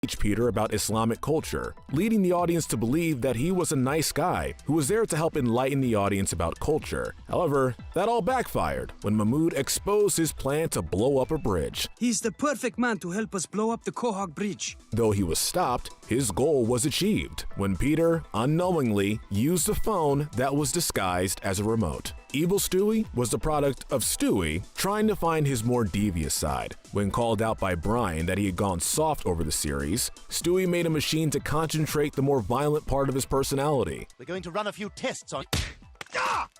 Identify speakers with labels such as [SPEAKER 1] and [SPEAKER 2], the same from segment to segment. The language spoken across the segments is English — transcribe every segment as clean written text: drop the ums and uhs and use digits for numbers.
[SPEAKER 1] teach Peter about Islamic culture, leading the audience to believe that he was a nice guy who was there to help enlighten the audience about culture. However, that all backfired when Mahmoud exposed his plan to blow up a bridge.
[SPEAKER 2] He's the perfect man to help us blow up the Quahog Bridge.
[SPEAKER 1] Though he was stopped, his goal was achieved when Peter unknowingly used a phone that was disguised as a remote. Evil Stewie was the product of Stewie trying to find his more devious side. When called out by Brian that he had gone soft over the series, Stewie made a machine to concentrate the more violent part of his personality.
[SPEAKER 3] We're going to run a few tests on...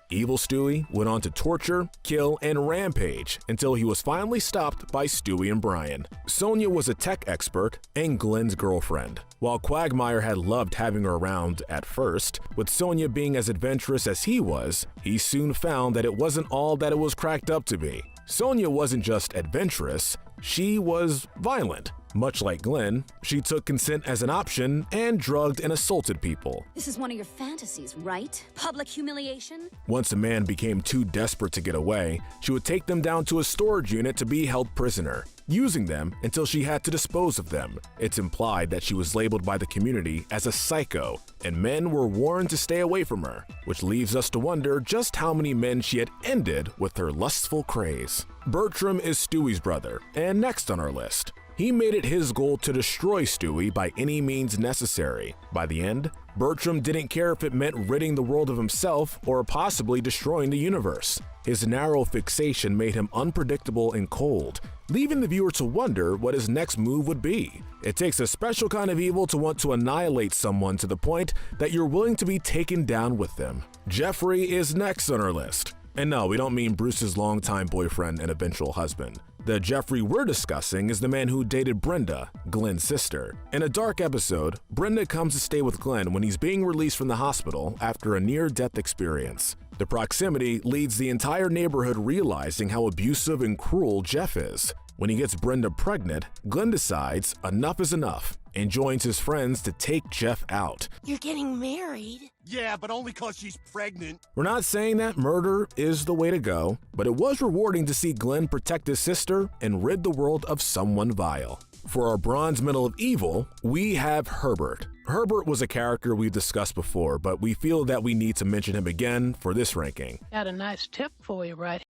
[SPEAKER 1] Evil Stewie went on to torture, kill, and rampage until he was finally stopped by Stewie and Brian. Sonia was a tech expert and Glenn's girlfriend. While Quagmire had loved having her around at first, with Sonia being as adventurous as he was, he soon found that it wasn't all that it was cracked up to be. Sonia wasn't just adventurous, she was violent. Much like Glenn, she took consent as an option and drugged and assaulted people.
[SPEAKER 4] This is one of your fantasies, right? Public humiliation?
[SPEAKER 1] Once a man became too desperate to get away, she would take them down to a storage unit to be held prisoner, using them until she had to dispose of them. It's implied that she was labeled by the community as a psycho, and men were warned to stay away from her, which leaves us to wonder just how many men she had ended with her lustful craze. Bertram is Stewie's brother, and next on our list. He made it his goal to destroy Stewie by any means necessary. By the end, Bertram didn't care if it meant ridding the world of himself or possibly destroying the universe. His narrow fixation made him unpredictable and cold, leaving the viewer to wonder what his next move would be. It takes a special kind of evil to want to annihilate someone to the point that you're willing to be taken down with them. Jeffrey is next on our list. And no, we don't mean Bruce's longtime boyfriend and eventual husband. The Jeffrey we're discussing is the man who dated Brenda, Glenn's sister. In a dark episode, Brenda comes to stay with Glenn when he's being released from the hospital after a near-death experience. The proximity leads the entire neighborhood realizing how abusive and cruel Jeff is. When he gets Brenda pregnant, Glenn decides enough is enough and joins his friends to take Jeff out.
[SPEAKER 5] You're getting married?
[SPEAKER 3] Yeah, but only 'cause she's pregnant.
[SPEAKER 1] We're not saying that murder is the way to go, but it was rewarding to see Glenn protect his sister and rid the world of someone vile. For our bronze medal of evil, we have Herbert. Herbert was a character we've discussed before, but we feel that we need to mention him again for this ranking.
[SPEAKER 6] Got a nice tip for you right